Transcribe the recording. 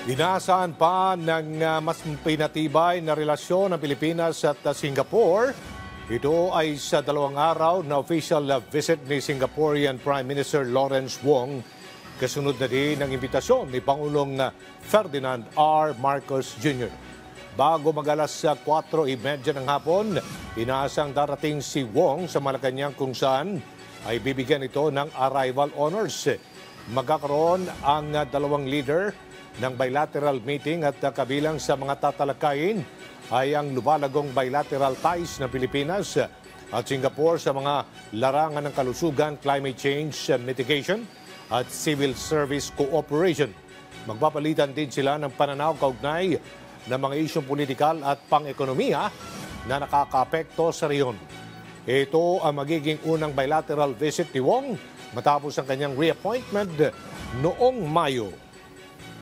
Inaasahan pa ng mas pinatibay na relasyon ng Pilipinas at Singapore. Ito ay sa 2 araw na official visit ni Singaporean Prime Minister Lawrence Wong. Kasunod na din ang imbitasyon ni Pangulong Ferdinand R. Marcos Jr. Bago mag-alas 4:30 ng hapon, inaasang darating si Wong sa Malacanang kung saan ay bibigyan ito ng arrival honors. Magkakaroon ang dalawang leader ng bilateral meeting at kabilang sa mga tatalakayin ay ang lumalagong bilateral ties ng Pilipinas at Singapore sa mga larangan ng kalusugan, climate change mitigation at civil service cooperation. Magpapalitan din sila ng pananaw kaugnay ng mga isyong politikal at pang-ekonomiya na nakakaapekto sa rehiyon. Ito ang magiging unang bilateral visit ni Wong matapos ang kanyang reappointment noong Mayo.